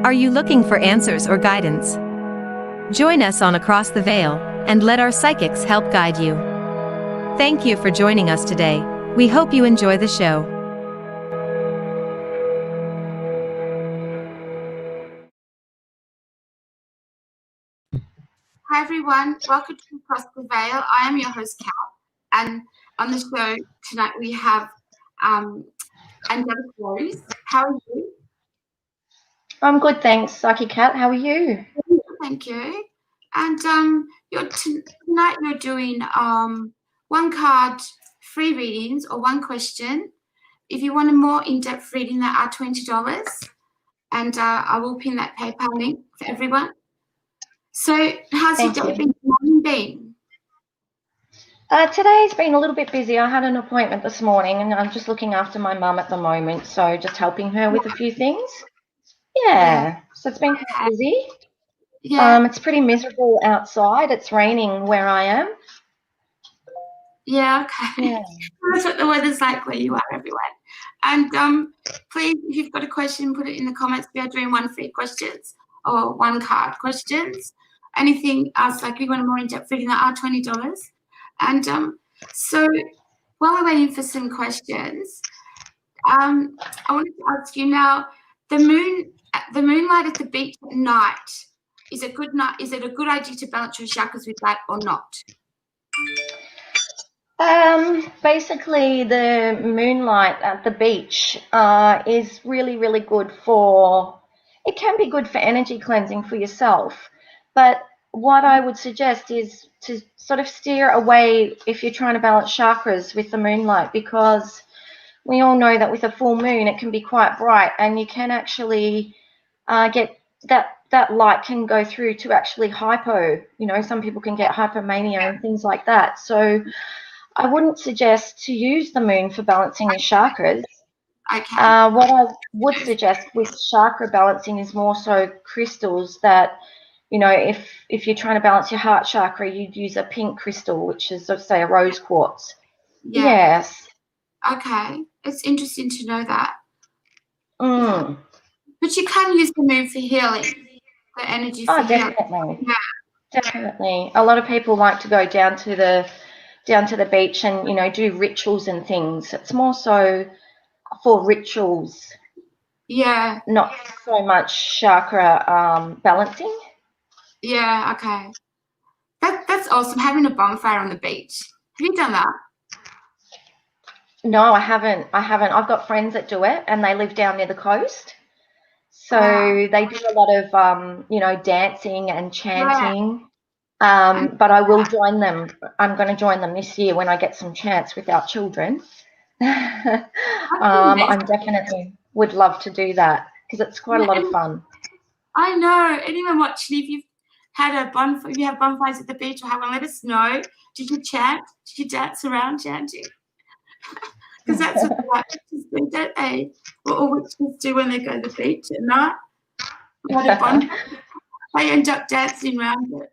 Are you looking for answers or guidance? Join us on Across the Veil, and let our psychics help guide you. Thank you for joining us today. We hope you enjoy the show. Hi everyone, welcome to Across the Veil. I am your host Kat, and on the show tonight we have Angelic. How are you? I'm good, thanks, Psyche Cat. How are you? Thank you. And tonight you're doing one card free readings or one question. If you want a more in-depth reading, that are $20, and I will pin that PayPal link for everyone. So how's your day been? Today's been a little bit busy. I had an appointment this morning and I'm just looking after my mum at the moment, so just helping her with a few things. Yeah. So it's been quite busy. Yeah. It's pretty miserable outside. It's raining where I am. Yeah, okay. Yeah. That's what the weather's like where you are, everyone. And please, if you've got a question, put it in the comments. We are doing one free questions or one card questions. Anything else, like you want a more in-depth reading, that are $20. And so while we're waiting for some questions, I wanted to ask you now, the moonlight at the beach at night, is it a good idea to balance your chakras with that or not? Basically, the moonlight at the beach is really, really good for, it can be good for energy cleansing for yourself. But what I would suggest is to sort of steer away if you're trying to balance chakras with the moonlight, because we all know that with a full moon, it can be quite bright and you can actually get that light can go through to actually hypo. You know, some people can get hypomania and things like that. So I wouldn't suggest to use the moon for balancing your chakras. Okay. What I would suggest with chakra balancing is more so crystals that, you know, if you're trying to balance your heart chakra, you'd use a pink crystal, which is, let's say, a rose quartz. Yeah. Yes. Okay. It's interesting to know that. Mm. Yeah. But you can use the moon for healing, for energy for healing. Definitely. Yeah. Definitely. A lot of people like to go down to the beach and, you know, do rituals and things. It's more so for rituals. Yeah. Not so much chakra balancing. Yeah, okay. That's awesome, having a bonfire on the beach. Have you done that? No, I haven't. I've got friends that do it and they live down near the coast. So they do a lot of, you know, dancing and chanting. But I will join them. I'm going to join them this year when I get some chance without children. I definitely would love to do that because it's quite a lot of fun. I know. Anyone watching, if you've had a bonfire, if you have bonfires at the beach or have one, let us know. Did you chant? Did you dance around chanting? Because that's what the witches do, don't they? What all witches do when they go to the beach at night. They end up dancing around it.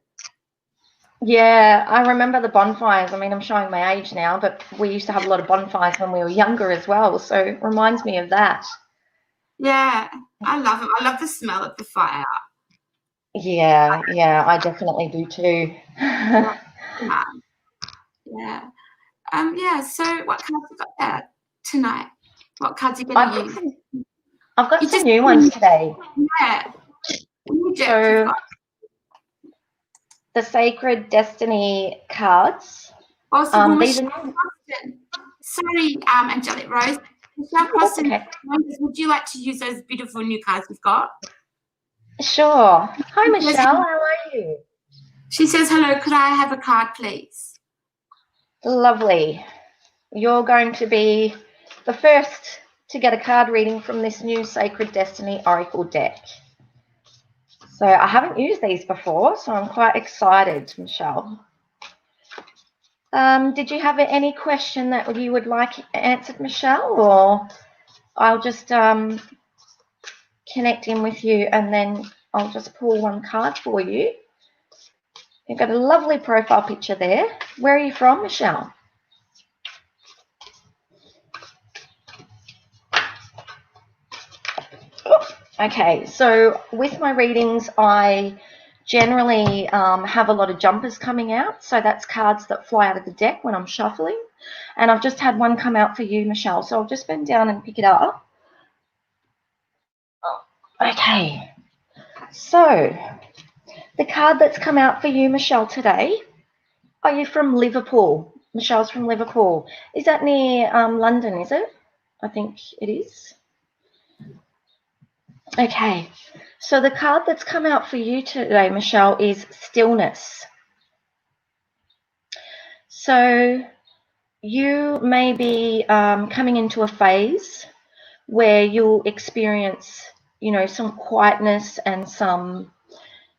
Yeah, I remember the bonfires. I mean, I'm showing my age now, but we used to have a lot of bonfires when we were younger as well. So it reminds me of that. Yeah, I love it. I love the smell of the fire. Yeah, I definitely do too. Yeah. Yeah, so what cards have you got there tonight? What cards are you going to use? I've got some new ones today. Yeah. So the Sacred Destiny cards. Awesome. These are sorry, Angelic Rose. Michelle Preston, would you like to use those beautiful new cards we've got? Sure. Hi, Michelle. How are you? She says, hello, could I have a card, please? Lovely. You're going to be the first to get a card reading from this new Sacred Destiny Oracle deck. So I haven't used these before, so I'm quite excited, Michelle. Did you have any question that you would like answered, Michelle, or I'll just connect in with you and then I'll just pull one card for you. You've got a lovely profile picture there. Where are you from, Michelle? Oh, Okay, so with my readings, I generally have a lot of jumpers coming out. So that's cards that fly out of the deck when I'm shuffling. And I've just had one come out for you, Michelle. So I'll just bend down and pick it up. Okay, so the card that's come out for you, Michelle, today. Are you from Liverpool? Michelle's from Liverpool. Is that near London, is it? I think it is. Okay, so the card that's come out for you today, Michelle, is stillness. So you may be coming into a phase where you'll experience, some quietness and some,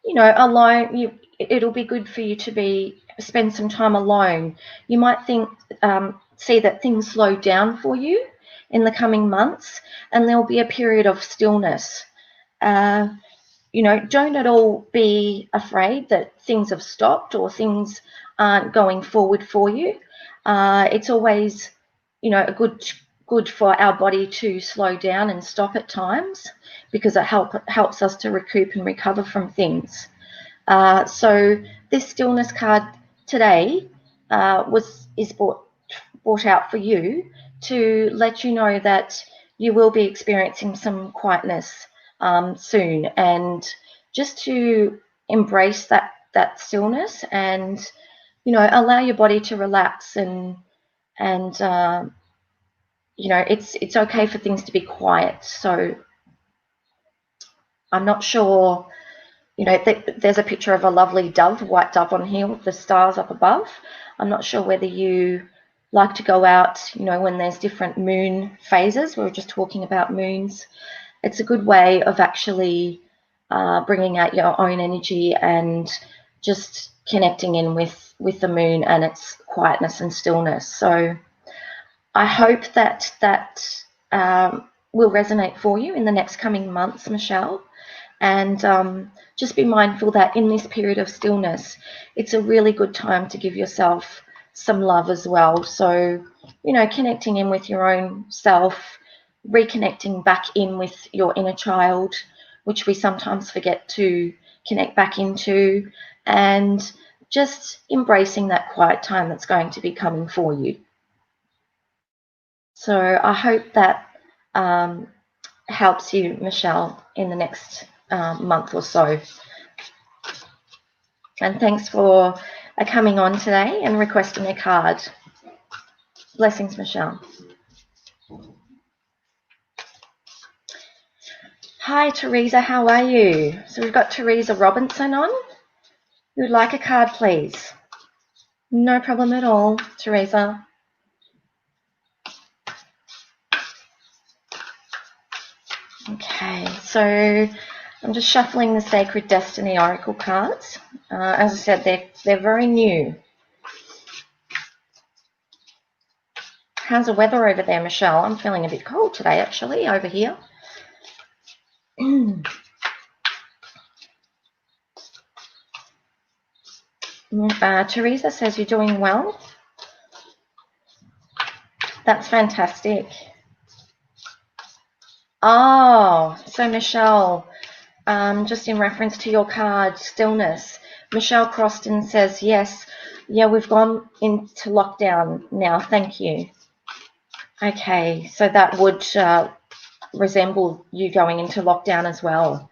alone. It'll be good for you to spend some time alone. You might see that things slow down for you in the coming months, and there'll be a period of stillness. Don't at all be afraid that things have stopped or things aren't going forward for you. It's always, a good for our body to slow down and stop at times, because it helps us to recoup and recover from things. So this stillness card today is brought out for you to let you know that you will be experiencing some quietness soon, and just to embrace that stillness and allow your body to relax, and it's okay for things to be quiet. So I'm not sure. There's a picture of a lovely dove, white dove on here with the stars up above. I'm not sure whether you like to go out, when there's different moon phases. We were just talking about moons. It's a good way of actually bringing out your own energy and just connecting in with the moon and its quietness and stillness. So I hope that will resonate for you in the next coming months, Michelle. And just be mindful that in this period of stillness, it's a really good time to give yourself some love as well. So, connecting in with your own self, reconnecting back in with your inner child, which we sometimes forget to connect back into, and just embracing that quiet time that's going to be coming for you. So I hope that helps you, Michelle, in the next month or so. And thanks for coming on today and requesting a card. Blessings, Michelle. Hi, Teresa. How are you? So we've got Teresa Robinson on. You would like a card, please? No problem at all, Teresa. Okay, so I'm just shuffling the Sacred Destiny Oracle cards. As I said, they're very new. How's the weather over there, Michelle? I'm feeling a bit cold today, actually, over here. Teresa says you're doing well. That's fantastic. Oh, so Michelle, just in reference to your card, stillness, Michelle Croston says, yes, yeah, we've gone into lockdown now, thank you. Okay, so that would resemble you going into lockdown as well.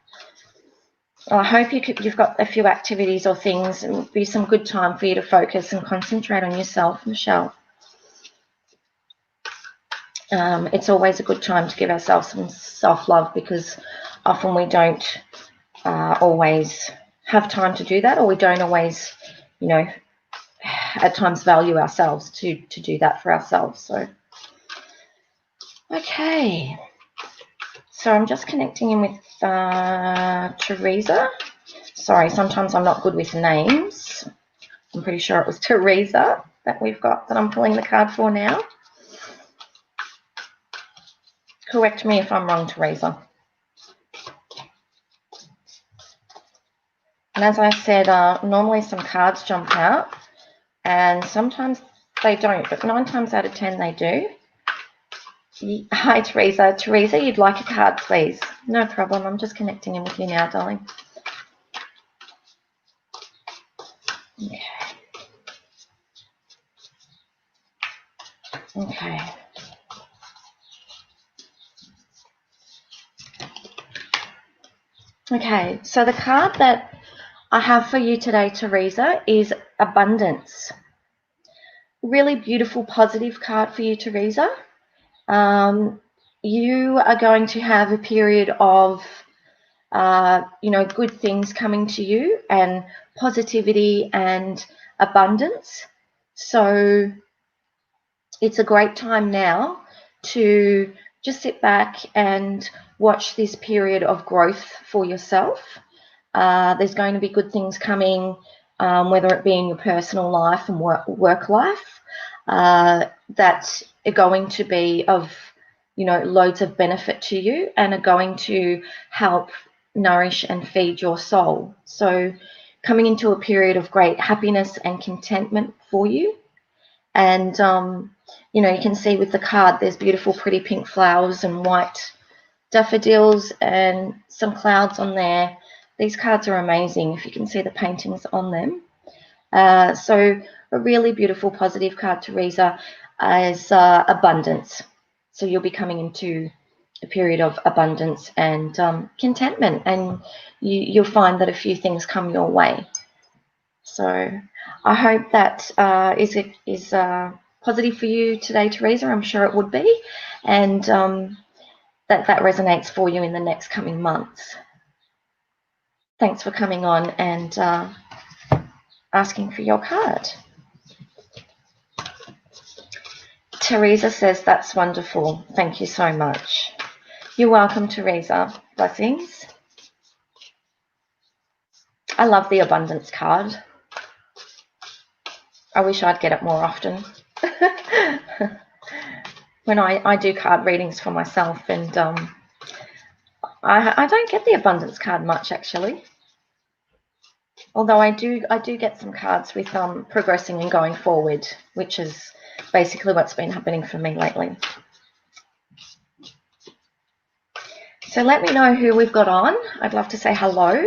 Well, I hope you've got a few activities or things, and be some good time for you to focus and concentrate on yourself, Michelle. It's always a good time to give ourselves some self-love, because often we don't always have time to do that, or we don't always, at times value ourselves to do that for ourselves. So, okay. So I'm just connecting in with Teresa. Sorry, sometimes I'm not good with names. I'm pretty sure it was Teresa that I'm pulling the card for now. Correct me if I'm wrong, Teresa. And as I said, normally some cards jump out, and sometimes they don't, but 9 times out of 10 they do. Hi, Teresa. Teresa, you'd like a card, please? No problem. I'm just connecting in with you now, darling. Okay. Okay. Okay, so the card that I have for you today, Teresa, is Abundance. Really beautiful, positive card for you, Teresa. You are going to have a period of, good things coming to you and positivity and abundance. So it's a great time now to just sit back and watch this period of growth for yourself. There's going to be good things coming, whether it be in your personal life and work life, that are going to be of, loads of benefit to you and are going to help nourish and feed your soul. So coming into a period of great happiness and contentment for you. And, you can see with the card, there's beautiful, pretty pink flowers and white daffodils and some clouds on there. These cards are amazing if you can see the paintings on them. So a really beautiful, positive card, Teresa, is abundance. So you'll be coming into a period of abundance and contentment, and you'll find that a few things come your way. So I hope that is positive for you today, Teresa. I'm sure it would be, and that resonates for you in the next coming months. Thanks for coming on and asking for your card. Teresa says, that's wonderful. Thank you so much. You're welcome, Teresa. Blessings. I love the abundance card. I wish I'd get it more often. When I do card readings for myself, and I don't get the abundance card much, actually. Although I do get some cards with progressing and going forward, which is basically what's been happening for me lately. So let me know who we've got on. I'd love to say hello,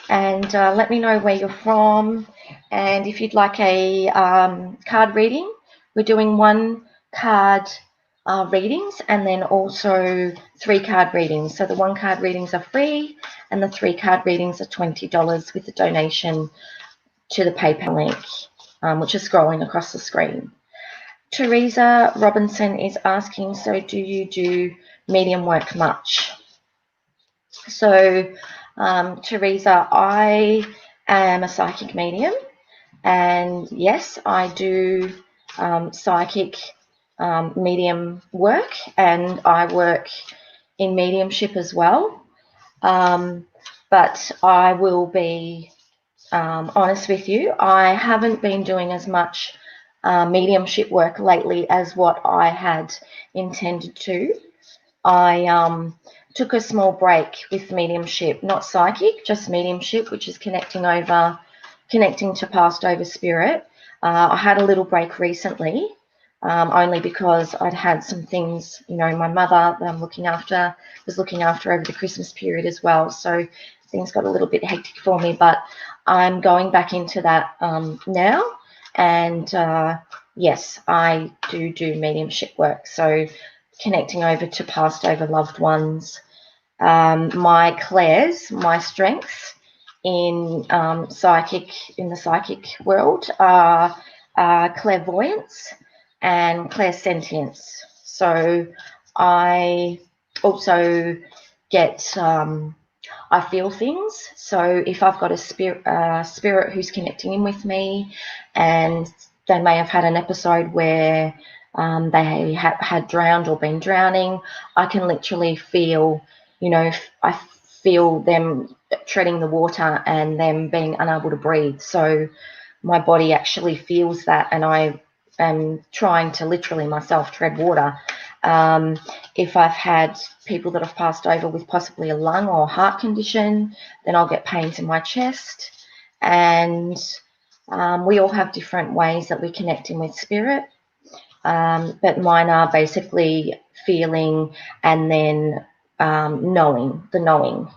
and let me know where you're from, and if you'd like a card reading. We're doing 1 card readings and then also 3 card readings. So the 1 card readings are free and the 3 card readings are $20 with a donation to the PayPal link, which is scrolling across the screen. Teresa Robinson is asking, so do you do medium work much? So Teresa, I am a psychic medium, and yes, I do psychic medium work, and I work in mediumship as well. But I will be honest with you, I haven't been doing as much mediumship work lately as what I had intended to. I took a small break with mediumship, not psychic, just mediumship, which is connecting to past over spirit. I had a little break recently, only because I'd had some things, my mother was looking after over the Christmas period as well. So things got a little bit hectic for me, but I'm going back into that now. And yes, I do mediumship work. So connecting over to past over loved ones. My clairs, my strengths in the psychic world are clairvoyance and clairsentience. So I also get I feel things. So if I've got a spirit who's connecting in with me, and they may have had an episode where they had drowned or been drowning, I can literally feel, I feel them treading the water and them being unable to breathe. So my body actually feels that, and I am trying to literally myself tread water. If I've had people that have passed over with possibly a lung or heart condition, then I'll get pains in my chest. And we all have different ways that we connect in with spirit. but mine are basically feeling and then knowing, the knowing.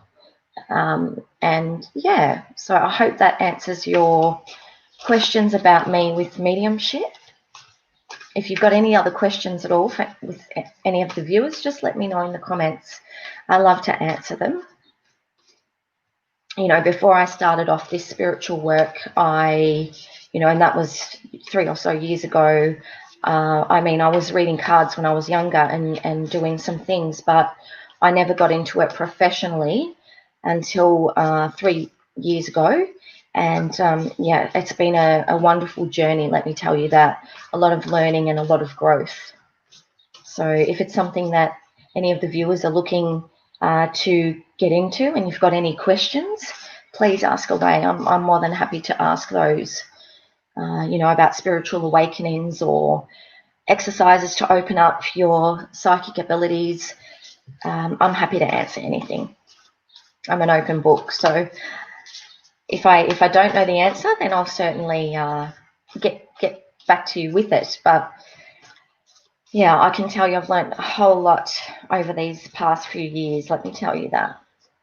And yeah, so I hope that answers your questions about me with mediumship. If you've got any other questions at all with any of the viewers, just let me know in the comments. I love to answer them. You know, before I started off this spiritual work, and that was 3 or so years ago. I mean, I was reading cards when I was younger and doing some things, but I never got into it professionally until 3 years ago. And yeah, it's been a wonderful journey, let me tell you that. A lot of learning and a lot of growth. So if it's something that any of the viewers are looking to get into and you've got any questions, please ask away. I'm more than happy to ask those, about spiritual awakenings or exercises to open up your psychic abilities. I'm happy to answer anything. I'm an open book. So if I don't know the answer, then I'll certainly get back to you with it. But yeah, I can tell you I've learned a whole lot over these past few years. Let me tell you that.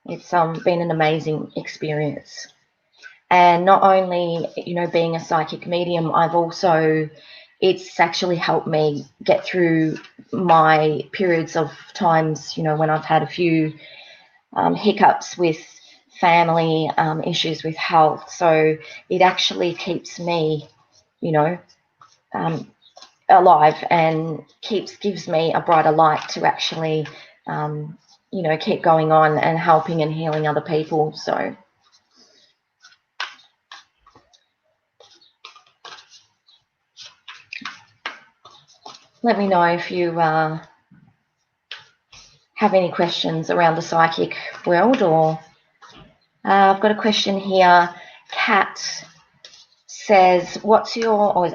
It's been an amazing experience. And not only, being a psychic medium, it's actually helped me get through my periods of times, when I've had a few hiccups with family, issues with health. So it actually keeps me, alive and gives me a brighter light to actually, keep going on and helping and healing other people. So let me know if you have any questions around the psychic world. Or I've got a question here. Kat says, what's your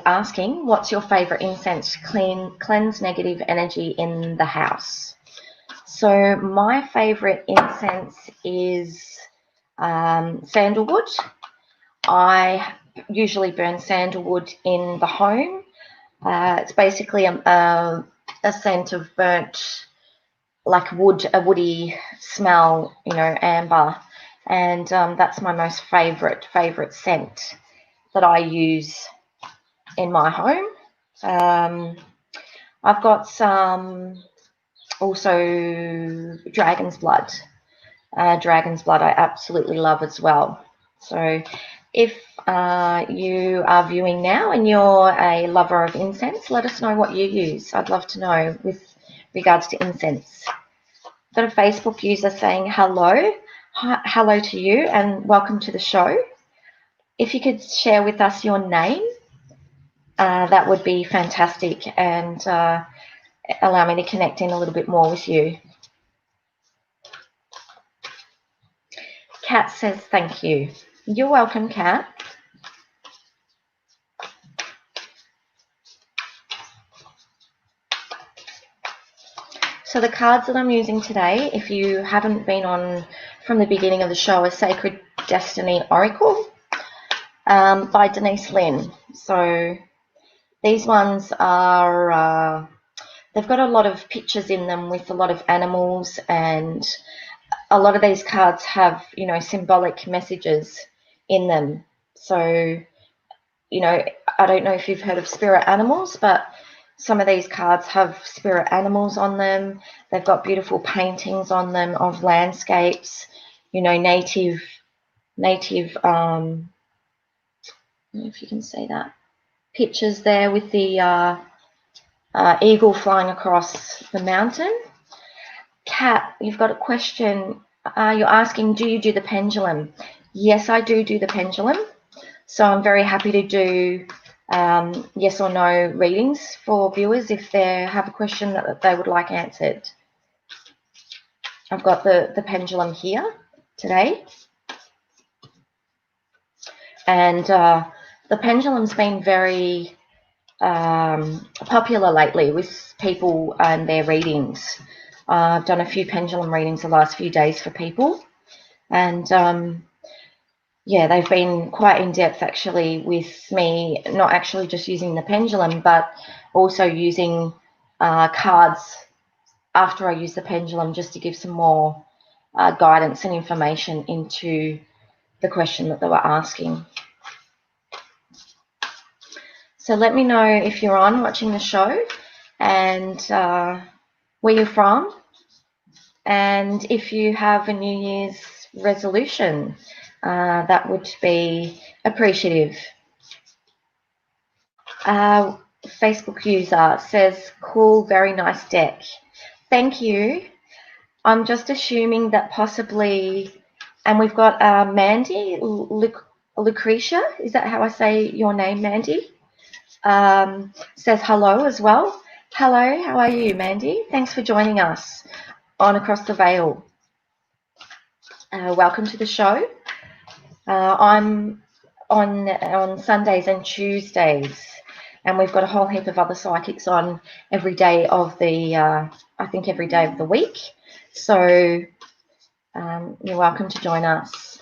favorite incense to cleanse negative energy in the house? So my favorite incense is sandalwood. I usually burn sandalwood in the home. It's basically a scent of burnt, like wood, a woody smell, amber. And that's my most favorite scent that I use in my home. I've got some also dragon's blood. Dragon's blood I absolutely love as well. So if you are viewing now and you're a lover of incense, let us know what you use. I'd love to know with regards to incense. Got a Facebook user saying hello. Hi, hello to you and welcome to the show. If you could share with us your name, that would be fantastic, and allow me to connect in a little bit more with you. Kat says thank you. You're welcome, Kat. So the cards that I'm using today, if you haven't been on from the beginning of the show, are Sacred Destiny Oracle by Denise Lynn. So these ones are, they've got a lot of pictures in them with a lot of animals, and a lot of these cards have, symbolic messages in them. So, I don't know if you've heard of spirit animals, but some of these cards have spirit animals on them. They've got beautiful paintings on them of landscapes, native, I don't know if you can see that, pictures there with the eagle flying across the mountain. Kat, you've got a question. You're asking, do you do the pendulum? Yes, I do the pendulum. So I'm very happy to do yes or no readings for viewers if they have a question that they would like answered. I've got the pendulum here today. And the pendulum's been very popular lately with people and their readings. I've done a few pendulum readings the last few days for people. And yeah, they've been quite in-depth actually with me, not actually just using the pendulum, but also using cards after I use the pendulum, just to give some more guidance and information into the question that they were asking. So let me know if you're on watching the show and where you're from, and if you have a New Year's resolution, that would be appreciative. Facebook user says, cool, very nice deck. Thank you. I'm just assuming that possibly, and we've got Mandy, Lucretia, is that how I say your name, Mandy? Says hello as well. Hello, how are you, Mandy? Thanks for joining us on Across the Veil. Welcome to the show. I'm on Sundays and Tuesdays, and we've got a whole heap of other psychics on every day of the, I think every day of the week. So you're welcome to join us.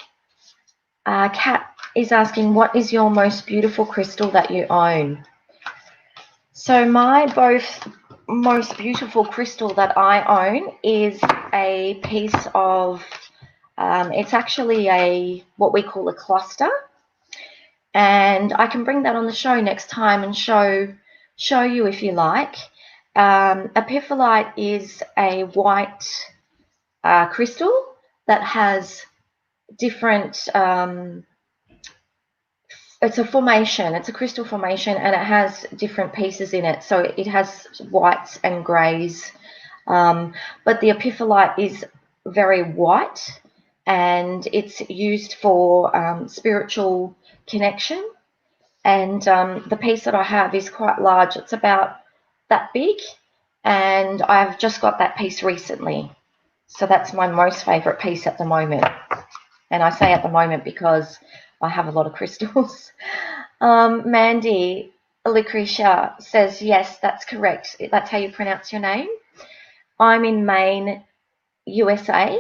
Kat is asking, what is your most beautiful crystal that you own? So my most beautiful crystal that I own is a piece of, it's actually what we call a cluster. And I can bring that on the show next time and show you if you like. Epiphyllite is a white crystal that has different, it's a formation, it's a crystal formation, and it has different pieces in it. So it has whites and greys, but the epiphyllite is very white, and it's used for spiritual connection. And the piece that I have is quite large. It's about that big, and I've just got that piece recently. So that's my most favourite piece at the moment. And I say at the moment because I have a lot of crystals. Mandy Lucretia says, yes, that's correct. That's how you pronounce your name. I'm in Maine, USA,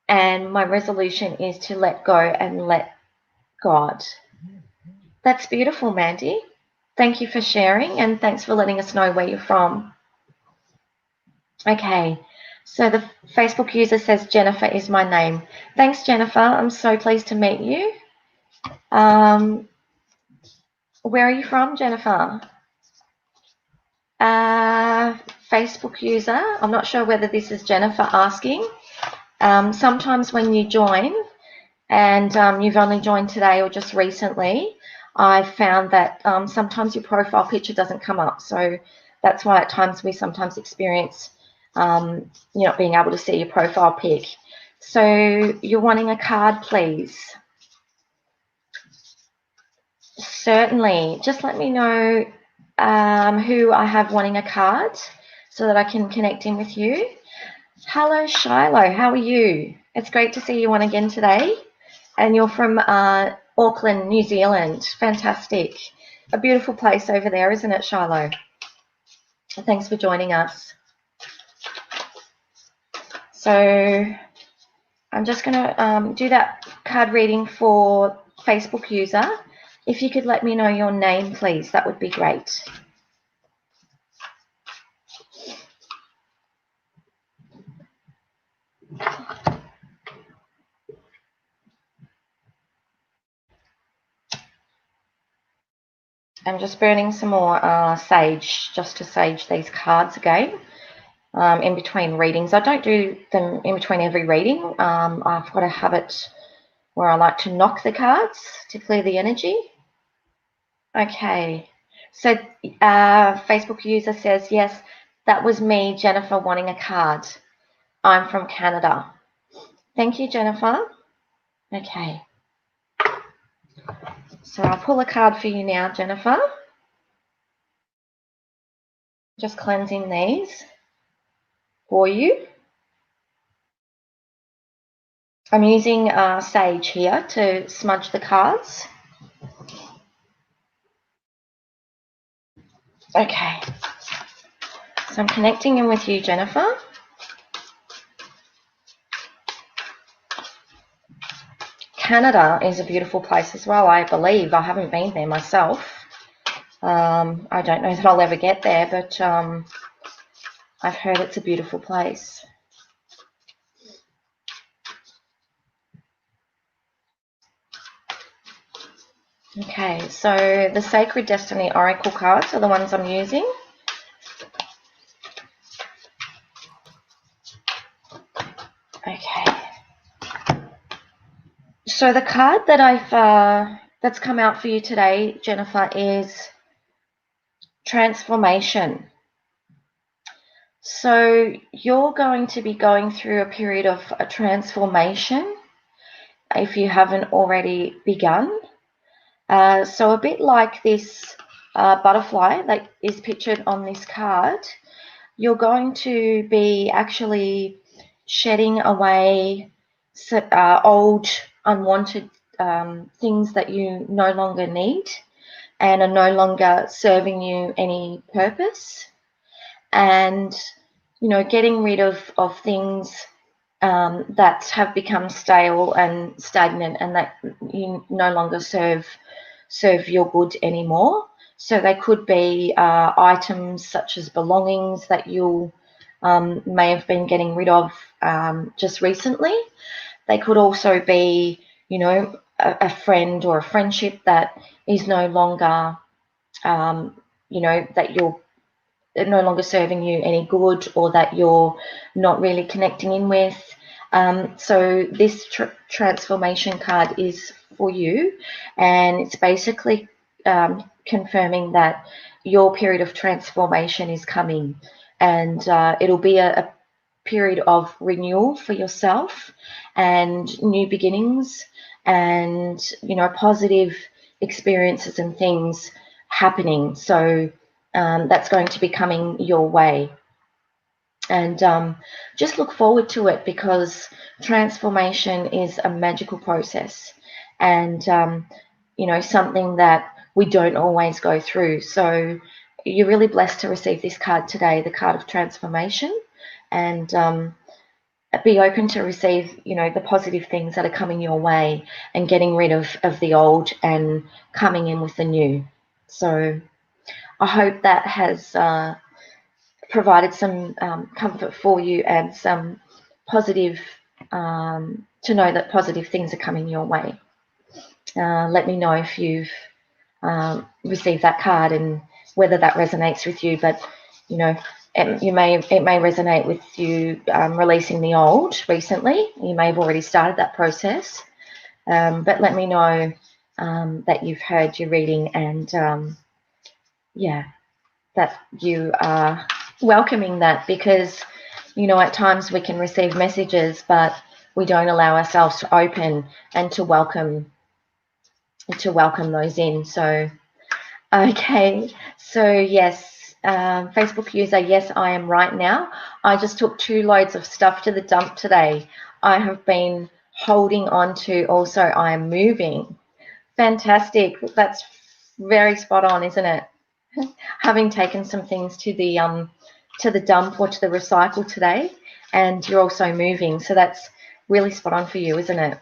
and my resolution is to let go and let God. That's beautiful, Mandy. Thank you for sharing, and thanks for letting us know where you're from. Okay, so the Facebook user says, Jennifer is my name. Thanks, Jennifer. I'm so pleased to meet you. Where are you from, Jennifer? Facebook user, I'm not sure whether this is Jennifer asking. Sometimes when you join, and you've only joined today or just recently, I've found that sometimes your profile picture doesn't come up. So that's why at times we sometimes experience you not being able to see your profile pic. So you're wanting a card, please? Certainly. Just let me know who I have wanting a card so that I can connect in with you. Hello, Shiloh. How are you? It's great to see you on again today. And you're from Auckland, New Zealand. Fantastic. A beautiful place over there, isn't it, Shiloh? Thanks for joining us. So I'm just going to do that card reading for Facebook user. If you could let me know your name, please, that would be great. I'm just burning some more sage, just to sage these cards again in between readings. I don't do them in between every reading. I've got a habit where I like to knock the cards to clear the energy. Okay, so Facebook user says, yes, that was me, Jennifer, wanting a card. I'm from Canada. Thank you, Jennifer. Okay. So I'll pull a card for you now, Jennifer. Just cleansing these for you. I'm using sage here to smudge the cards. Okay. So I'm connecting in with you, Jennifer. Canada is a beautiful place as well, I believe. I haven't been there myself. I don't know that I'll ever get there, but I've heard it's a beautiful place. Okay, so the Sacred Destiny Oracle cards are the ones I'm using. Okay. So the card that that's come out for you today, Jennifer, is Transformation. So you're going to be going through a period of a transformation if you haven't already begun. So a bit like this butterfly that is pictured on this card, you're going to be actually shedding away old, unwanted things that you no longer need and are no longer serving you any purpose. And, you know, getting rid of things that have become stale and stagnant and that you no longer serve your good anymore. So they could be items such as belongings that you may have been getting rid of just recently. They could also be, you know, a friend or a friendship that is no longer, you know, that you're no longer serving you any good or that you're not really connecting in with. So this transformation card is for you, and it's basically confirming that your period of transformation is coming, and it'll be a period of renewal for yourself and new beginnings and, you know, positive experiences and things happening. So that's going to be coming your way. And just look forward to it, because transformation is a magical process and, you know, something that we don't always go through. So you're really blessed to receive this card today, the card of transformation, and be open to receive, you know, the positive things that are coming your way and getting rid of the old and coming in with the new. So I hope that has provided some comfort for you and some positive, to know that positive things are coming your way. Let me know if you've received that card and whether that resonates with you. But, you know, it may resonate with you releasing the old recently. You may have already started that process. But let me know that you've heard your reading and, yeah, that you are welcoming that, because, you know, at times we can receive messages, but we don't allow ourselves to open and to welcome those in. So, okay, so yes, Facebook user, yes, I am right now. I just took 2 loads of stuff to the dump today. I have been holding on to, also I am moving. Fantastic. That's very spot on, isn't it? Having taken some things to the dump or to the recycle today, and you're also moving. So that's really spot on for you, isn't it?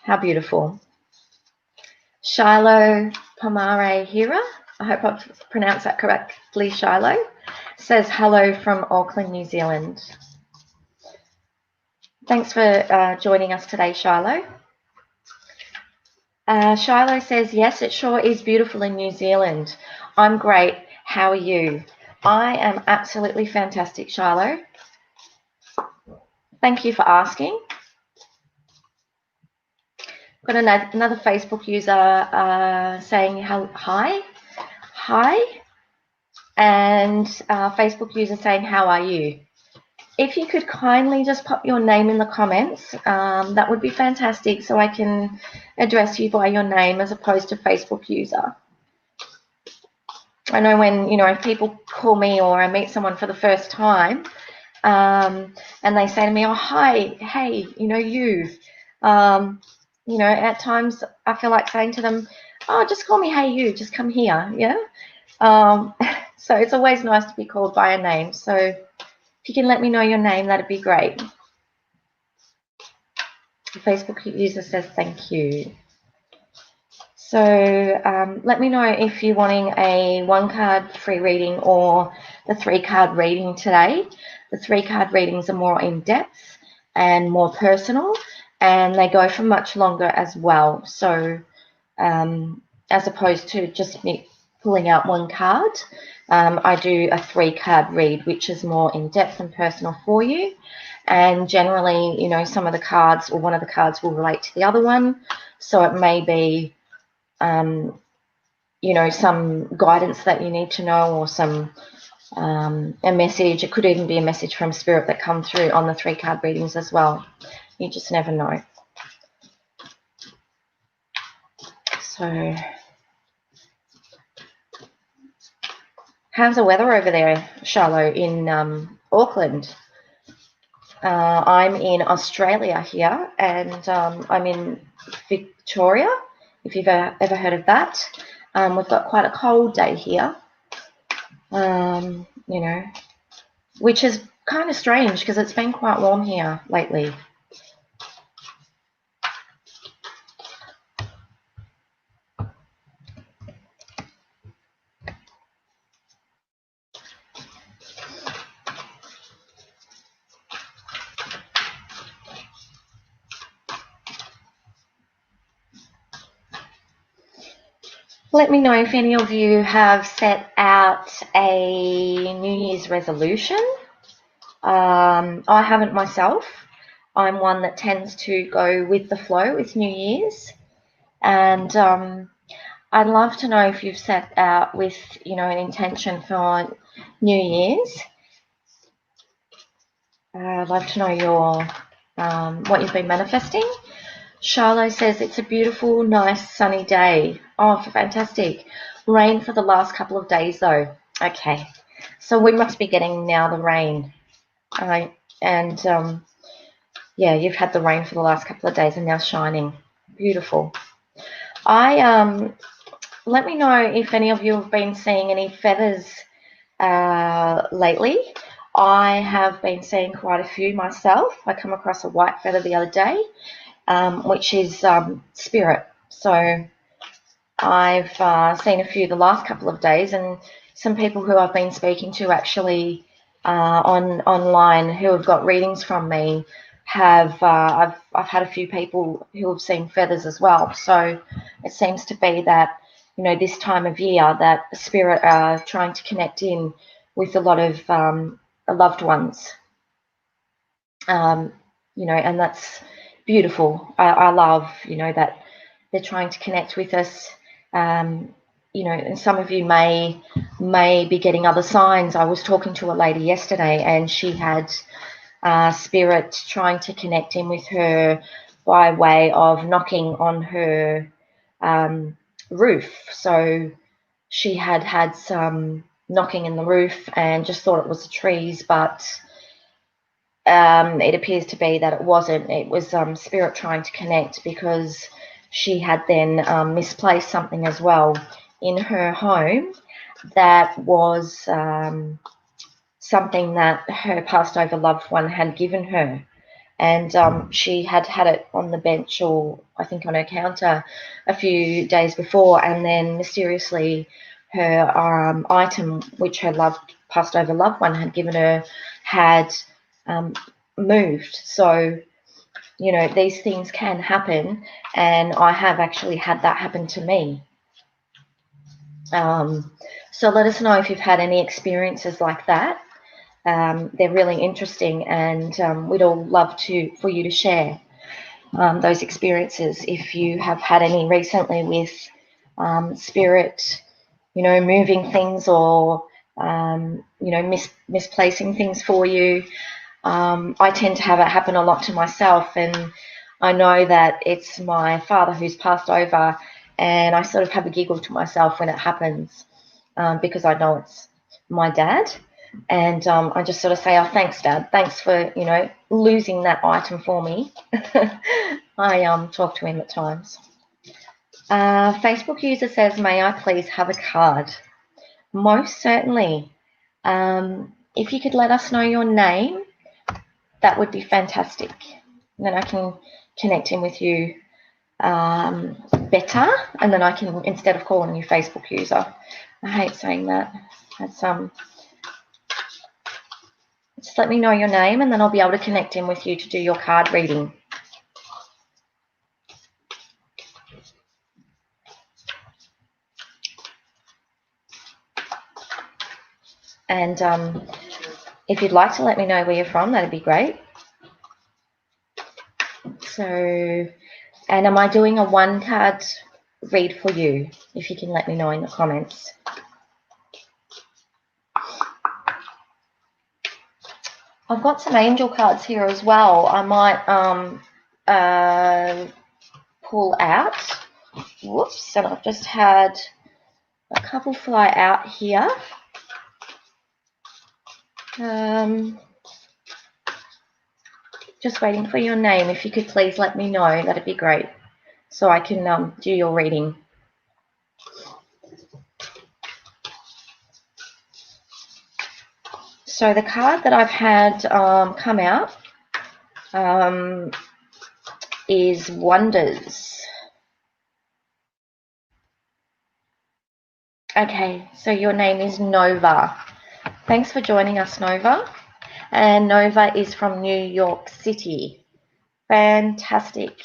How beautiful. Shiloh Pomare Hira, I hope I've pronounced that correctly, Shiloh, says hello from Auckland, New Zealand. Thanks for joining us today, Shiloh. Shiloh says, yes, it sure is beautiful in New Zealand. I'm great. How are you? I am absolutely fantastic, Shiloh. Thank you for asking. Got another Facebook user saying hi. Hi. And Facebook user saying, how are you? If you could kindly just pop your name in the comments, that would be fantastic, so I can address you by your name as opposed to Facebook user. I know when, you know, if people call me or I meet someone for the first time, and they say to me, oh, hi, hey, you know, you know, at times I feel like saying to them, oh, just call me hey, you, just come here, yeah? So it's always nice to be called by a name. So if you can let me know your name, that'd be great. The Facebook user says thank you. So let me know if you're wanting a 1-card free reading or the 3-card reading today. The 3-card readings are more in-depth and more personal, and they go for much longer as well. So as opposed to just me pulling out 1 card, I do a 3-card read, which is more in-depth and personal for you. And generally, you know, some of the cards or one of the cards will relate to the other one. So it may be you know, some guidance that you need to know, or some a message. It could even be a message from Spirit that comes through on the 3-card readings as well. You just never know. So how's the weather over there, Charlotte, in Auckland? I'm in Australia here, and I'm in Victoria, if you've ever heard of that. We've got quite a cold day here, you know, which is kind of strange because it's been quite warm here lately. Let me know if any of you have set out a New Year's resolution. I haven't myself. I'm one that tends to go with the flow with New Year's. And I'd love to know if you've set out with, you know, an intention for New Year's. I'd love to know your what you've been manifesting. Charlotte says it's a beautiful, nice, sunny day. Oh, fantastic. Rain for the last couple of days, though. Okay. So we must be getting now the rain. And yeah, you've had the rain for the last couple of days and now shining. Beautiful. Let me know if any of you have been seeing any feathers lately. I have been seeing quite a few myself. I come across a white feather the other day, which is spirit. So I've seen a few the last couple of days, and some people who I've been speaking to actually online who have got readings from me have I've had a few people who have seen feathers as well. So it seems to be that, you know, this time of year that spirit are trying to connect in with a lot of loved ones, you know, and that's beautiful. I love, you know, that they're trying to connect with us. You know, and some of you may be getting other signs. I was talking to a lady yesterday, and she had spirit trying to connect in with her by way of knocking on her roof. So she had some knocking in the roof and just thought it was the trees, but it appears to be that it wasn't. It was spirit trying to connect, because she had then misplaced something as well in her home that was something that her passed over loved one had given her. And she had it on the bench, or I think on her counter, a few days before, and then mysteriously her item, which her passed over loved one had given her, had moved. So, you know, these things can happen, and I have actually had that happen to me. So let us know if you've had any experiences like that. They're really interesting, and we'd all love for you to share those experiences if you have had any recently with spirit, you know, moving things, or you know, misplacing things for you. I tend to have it happen a lot to myself, and I know that it's my father who's passed over, and I sort of have a giggle to myself when it happens, because I know it's my dad. And I just sort of say, oh, thanks, Dad. Thanks for, you know, losing that item for me. I talk to him at times. Facebook user says, may I please have a card? Most certainly. If you could let us know your name, that would be fantastic. And then I can connecting with you better, and then I can, instead of calling you Facebook user. I hate saying that. That's just let me know your name, and then I'll be able to connect in with you to do your card reading. And if you'd like to let me know where you're from, that'd be great. So, and am I doing a 1-card read for you? If you can let me know in the comments. I've got some angel cards here as well. I might pull out. Whoops, and I've just had a couple fly out here. Just waiting for your name. If you could please let me know, that'd be great, so I can do your reading. So the card that I've had come out is Wonders. Okay, so your name is Nova. Thanks for joining us, Nova. And Nova is from New York City. Fantastic.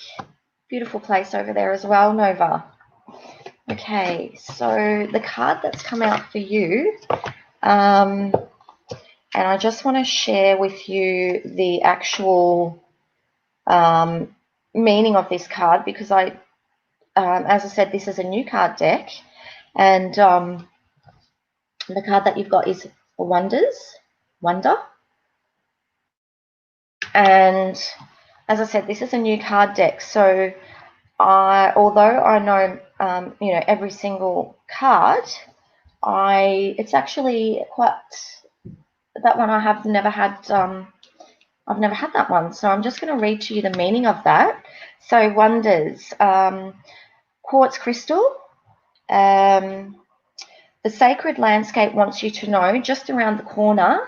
Beautiful place over there as well, Nova. Okay, so the card that's come out for you, and I just want to share with you the actual meaning of this card, because as I said, this is a new card deck, and the card that you've got is Wonder. And as I said, this is a new card deck, so although I know every single card, it's actually quite, that one I've never had that one, so I'm just going to read to you the meaning of that. So Wonders, quartz crystal. The sacred landscape wants you to know, just around the corner,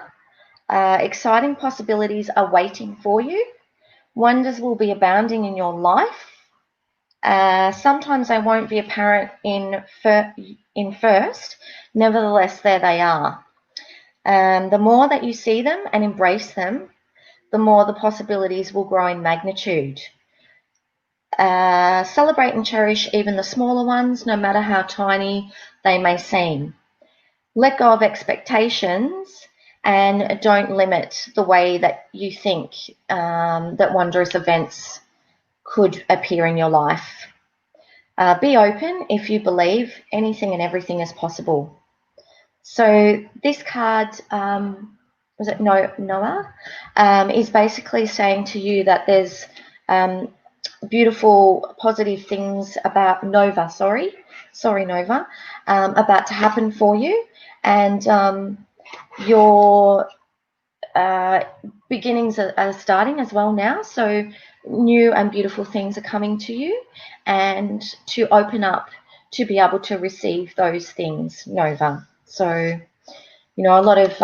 exciting possibilities are waiting for you. Wonders will be abounding in your life. Sometimes they won't be apparent in first, nevertheless, there they are. The more that you see them and embrace them, the more the possibilities will grow in magnitude. Celebrate and cherish even the smaller ones, no matter how tiny they may seem. Let go of expectations and don't limit the way that you think that wondrous events could appear in your life. Be open if you believe anything and everything is possible. So this card, was it Noah, is basically saying to you that there's beautiful, positive things about Nova, Nova, about to happen for you, and your beginnings are starting as well now. So new and beautiful things are coming to you, and to open up to be able to receive those things, Nova. So, a lot of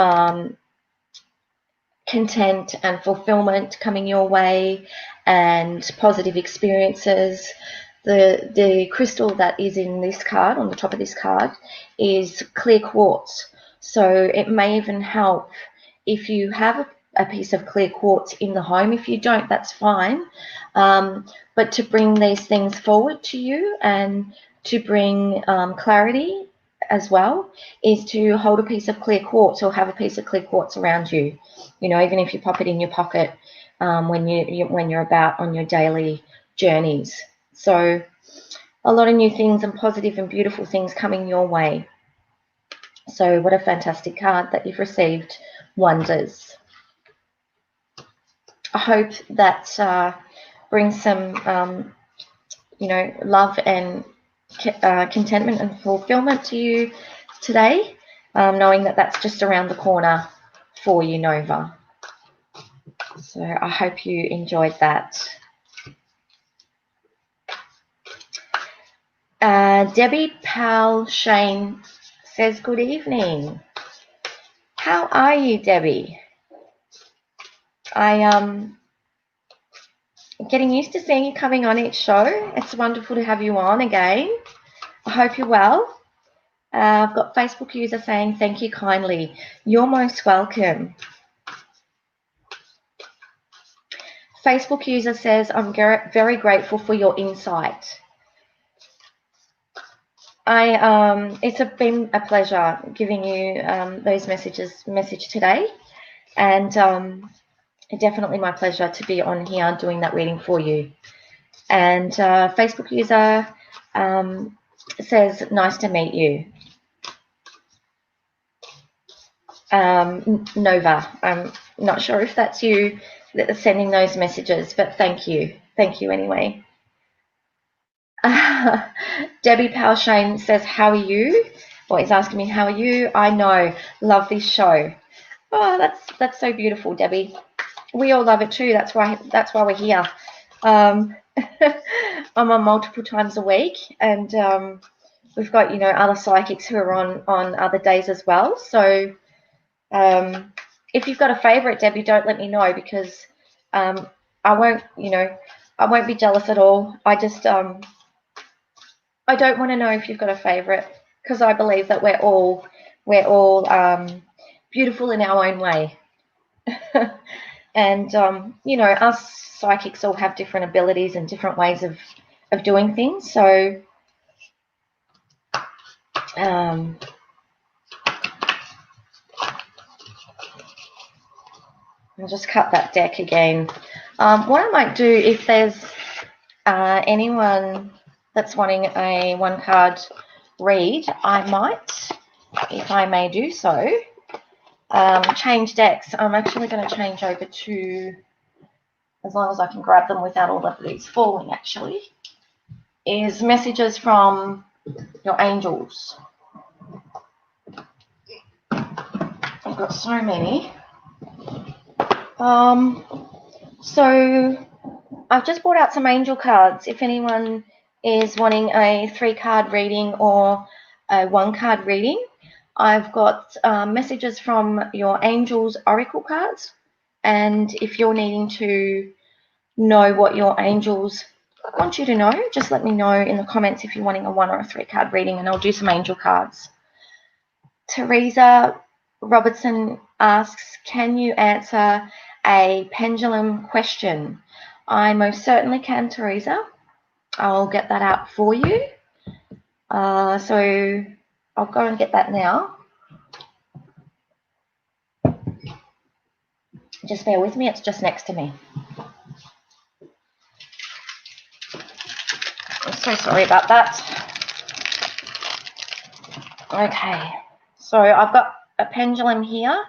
content and fulfillment coming your way, and positive experiences. The crystal that is in this card, on the top of this card, is clear quartz. So it may even help if you have a piece of clear quartz in the home. If you don't, that's fine. But to bring these things forward to you and to bring clarity as well, is to hold a piece of clear quartz, or have a piece of clear quartz around you. Even if you pop it in your pocket when you're about on your daily journeys. So a lot of new things and positive and beautiful things coming your way. So what a fantastic card that you've received, Wonders. I hope that brings some love and contentment and fulfillment to you today, knowing that that's just around the corner for you, Nova. So I hope you enjoyed that. Debbie Powell Shane says, good evening. How are you, Debbie? getting used to seeing you coming on each show. It's wonderful to have you on again. I hope you're well. I've got Facebook user saying, thank you kindly. You're most welcome. Facebook user says, I'm very grateful for your insight. It's been a pleasure giving you those message today, and definitely my pleasure to be on here doing that reading for you. And Facebook user says, nice to meet you. Nova, I'm not sure if that's you that's sending those messages, but thank you anyway. Debbie Palshane says, how are you? Or is asking me, how are you? I know, love this show. Oh, that's so beautiful, Debbie. We all love it too. That's why we're here. I'm on multiple times a week, and we've got other psychics who are on other days as well. So if you've got a favorite, Debbie, don't let me know, because I won't be jealous at all. I just I don't want to know if you've got a favorite, because I believe that we're all beautiful in our own way. And us psychics all have different abilities and different ways of doing things. So I'll just cut that deck again. What I might do, if there's anyone that's wanting a one card read, I might, if I may do so, change decks. I'm actually going to change over to, as long as I can grab them without all of these falling, actually, is messages from your angels. I've got so many. So I've just brought out some angel cards. If anyone is wanting a 3-card reading or a 1-card reading, I've got messages from your angels oracle cards. And if you're needing to know what your angels want you to know, just let me know in the comments if you're wanting a 1 or a 3-card reading, and I'll do some angel cards. Teresa Robertson asks, can you answer a pendulum question? I most certainly can, Teresa. I'll get that out for you. So I'll go and get that now. Just bear with me, it's just next to me. I'm so sorry about that. Okay, so I've got a pendulum here.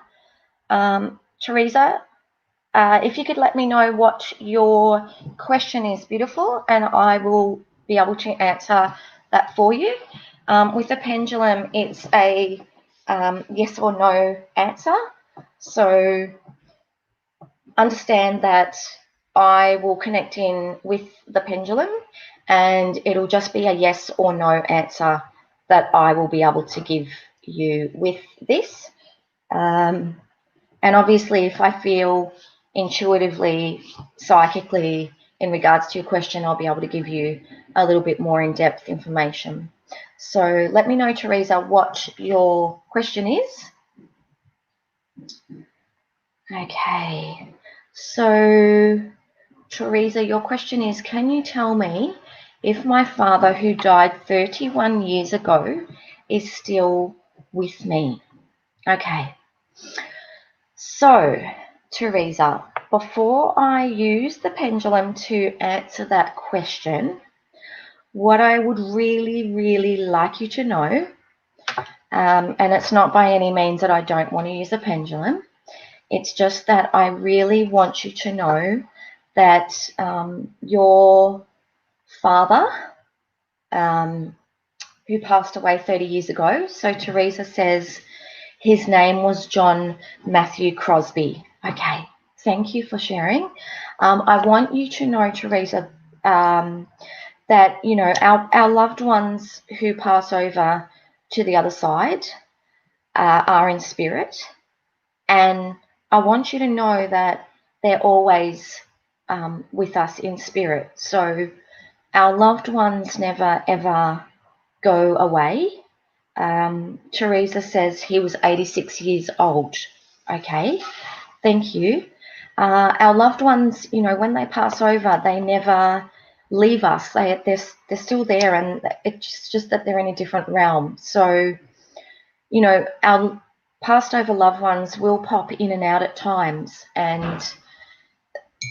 Teresa, if you could let me know what your question is, beautiful, and I will be able to answer that for you. With a pendulum, it's a yes or no answer. So understand that I will connect in with the pendulum, and it'll just be a yes or no answer that I will be able to give you with this. And obviously, if I feel intuitively, psychically, in regards to your question, I'll be able to give you a little bit more in-depth information. So let me know, Teresa, what your question is. Okay, so Teresa, your question is, can you tell me if my father, who died 31 years ago, is still with me? Okay. So, Teresa, before I use the pendulum to answer that question, what I would really, really like you to know, and it's not by any means that I don't want to use a pendulum, it's just that I really want you to know that your father, who passed away 30 years ago, so Teresa says his name was John Matthew Crosby. Okay, thank you for sharing. I want you to know, Teresa, that our loved ones who pass over to the other side are in spirit, and I want you to know that they're always with us in spirit. So our loved ones never ever go away. Teresa says he was 86 years old. Okay, thank you. Our loved ones, you know, when they pass over, they never leave us. They're still there, and it's just that they're in a different realm. So, you know, our passed over loved ones will pop in and out at times, and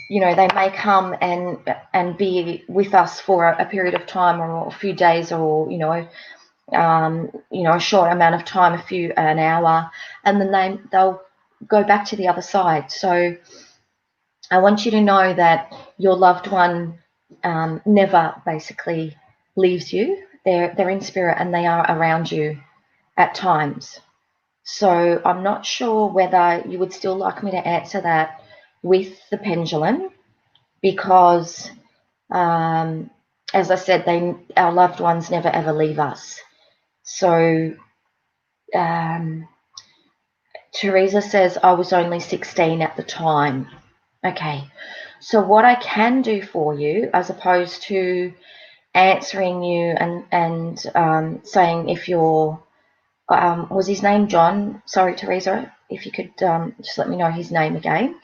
you know, they may come and be with us for a period of time, or a few days, or you know, a short amount of time, an hour, and then they'll go back to the other side. So I want you to know that your loved one never basically leaves you. They're in spirit and they are around you at times. So I'm not sure whether you would still like me to answer that with the pendulum, because as I said, our loved ones never ever leave us. So Teresa says, I was only 16 at the time. Okay, so what I can do for you, as opposed to answering you and saying if you're, was his name John? Sorry, Teresa, if you could just let me know his name again.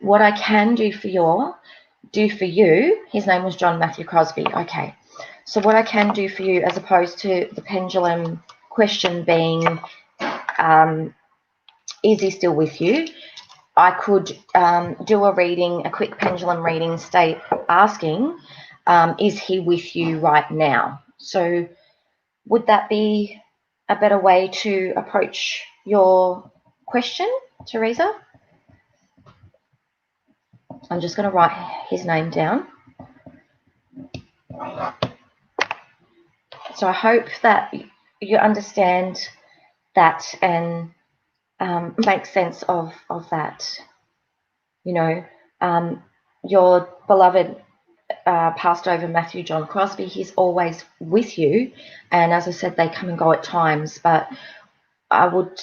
What I can do for you, his name was John Matthew Crosby. Okay, so what I can do for you, as opposed to the pendulum question being, is he still with you? I could do a quick pendulum reading, asking, is he with you right now? So would that be a better way to approach your question, Teresa? I'm just going to write his name down. So I hope that you understand that and make sense of that. You know, your beloved passed over Matthew John Crosby, he's always with you. And as I said, they come and go at times. But I would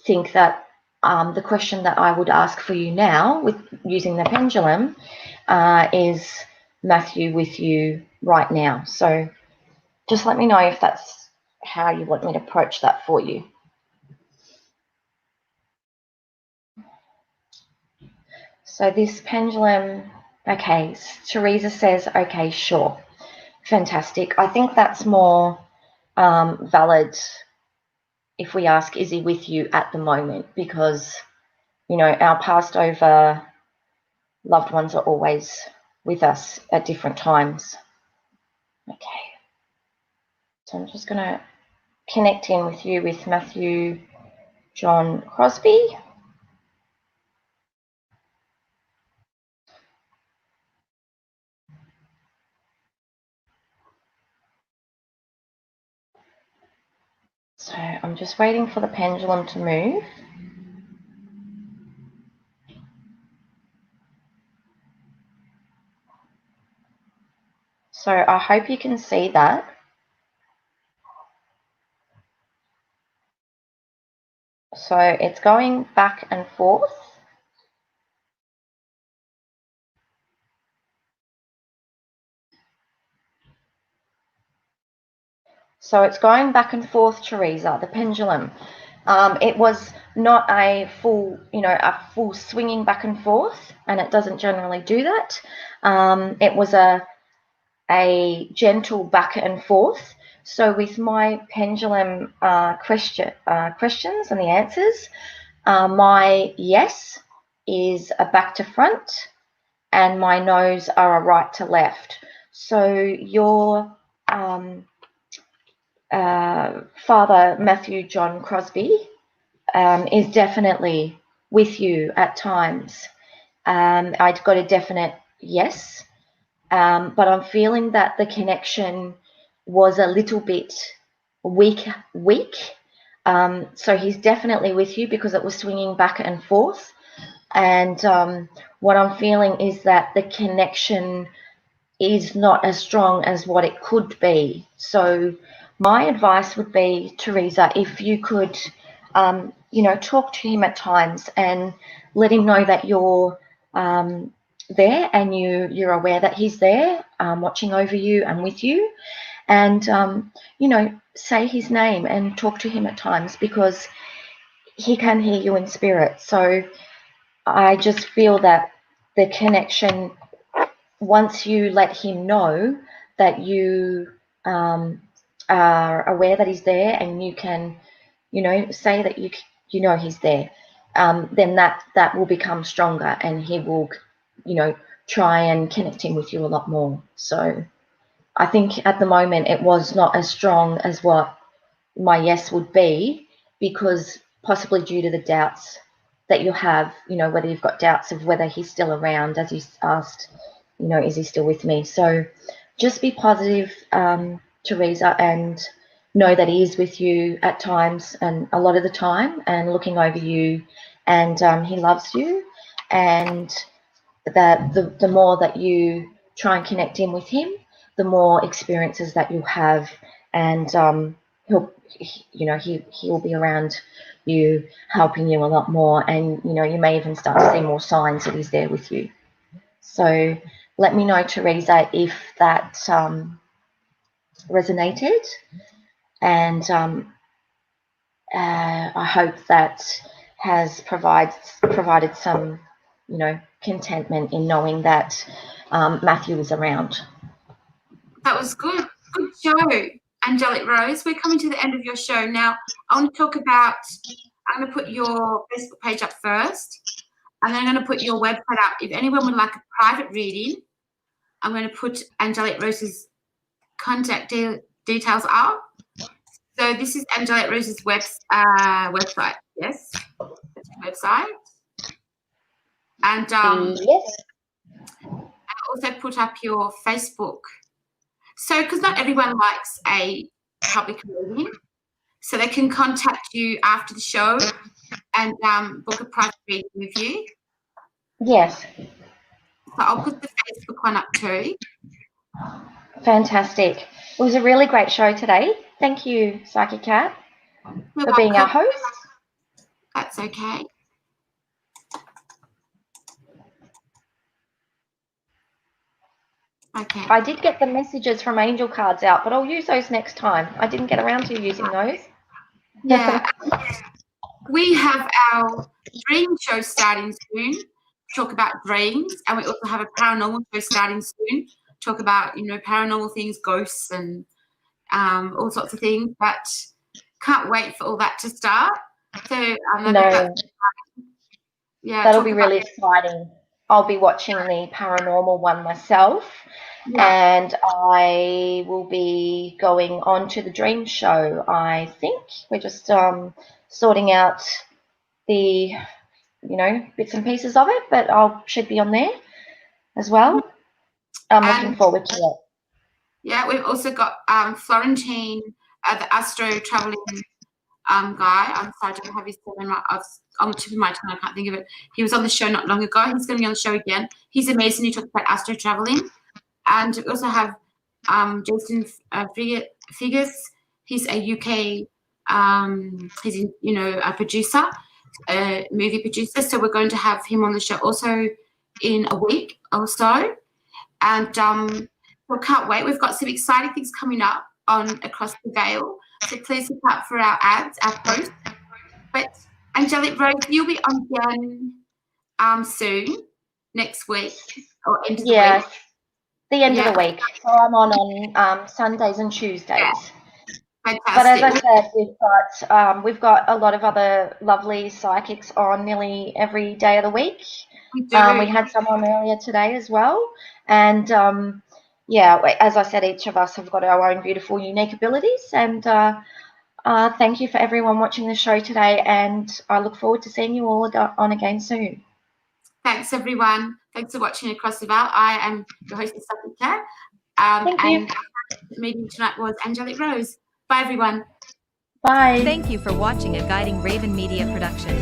think that the question that I would ask for you now, with using the pendulum, is Matthew with you right now? So just let me know if that's how you want me to approach that for you. So this pendulum, okay, Teresa says, okay, sure, fantastic. I think that's more valid if we ask, is he with you at the moment? Because, you know, our passed over loved ones are always with us at different times. Okay. So I'm just going to connect in with you with Matthew John Crosby. So I'm just waiting for the pendulum to move. So I hope you can see that. So it's going back and forth. So it's going back and forth, Teresa, the pendulum. It was not a full, a full swinging back and forth, and it doesn't generally do that. It was a gentle back and forth. So with my pendulum questions and the answers, my yes is a back to front, and my no's are a right to left. So your Father Matthew John Crosby is definitely with you at times. I'd got a definite yes, but I'm feeling that the connection was a little bit weak. So he's definitely with you because it was swinging back and forth. And what I'm feeling is that the connection is not as strong as what it could be. So my advice would be, Teresa, if you could, talk to him at times and let him know that you're there, and you're aware that he's there, watching over you and with you. And say his name and talk to him at times, because he can hear you in spirit. So I just feel that the connection, once you let him know that you are aware that he's there, and you can, say that you know he's there, then that will become stronger, and he will, try and connect him with you a lot more. So I think at the moment it was not as strong as what my yes would be, because possibly due to the doubts that you have, whether you've got doubts of whether he's still around, as you asked, is he still with me? So just be positive, Teresa, and know that he is with you at times, and a lot of the time, and looking over you, and he loves you, and that the more that you try and connect in with him, the more experiences that you'll have, and he'll be around you, helping you a lot more, and you may even start to see more signs that he's there with you. So let me know, Teresa, if that resonated, and I hope that has provided some, contentment in knowing that Matthew is around. That was good. Good show, Angelic Rose. We're coming to the end of your show now. I want to talk about, I'm going to put your Facebook page up first, and then I'm going to put your website up. If anyone would like a private reading, I'm going to put Angelic Rose's contact details up. So this is Angelic Rose's website. Yes, that's your website. And Yes. I also put up your Facebook. So, because not everyone likes a public reading, so they can contact you after the show and book a private reading with you. Yes. So I'll put the Facebook one up too. Fantastic. It was a really great show today. Thank you, Psychic Cat, for being our host. That's okay. Okay. I did get the messages from angel cards out, but I'll use those next time. I didn't get around to using those. Yeah. We have our dream show starting soon, talk about dreams, and we also have a paranormal show starting soon, talk about, paranormal things, ghosts, and all sorts of things. But can't wait for all that to start. So that'll be really exciting. I'll be watching the paranormal one myself, and I will be going on to the dream show. I think we're just sorting out the bits and pieces of it, but I should be on there as well. I'm looking forward to it. Yeah, we've also got Florentine, the astro traveling guy. I'm sorry, I don't have his name on the tip of my tongue. I can't think of it. He was on the show not long ago. He's going to be on the show again. He's amazing. He talks about astro traveling. And we also have Jason Figgis. He's a UK, he's a producer, a movie producer. So we're going to have him on the show also in a week or so. And we can't wait. We've got some exciting things coming up on Across the Veil. So please look out for our ads, our posts. But Angelic Rose, you'll be on again soon, next week or end of the week. The end of the week. So I'm on Sundays and Tuesdays. Yeah. Fantastic. But as I said, we've got a lot of other lovely psychics on nearly every day of the week. We do. We had someone earlier today as well, and as I said, each of us have got our own beautiful, unique abilities. And thank you for everyone watching the show today, and I look forward to seeing you all on again soon. Thanks, everyone. Thanks for watching Across the Veil. I am your host, Psychic Cat. Thank you. And the meeting tonight was Angelic Rose. Bye, everyone. Bye. Thank you for watching a Guiding Raven Media production.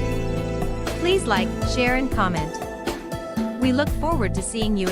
Please like, share, and comment. We look forward to seeing you again.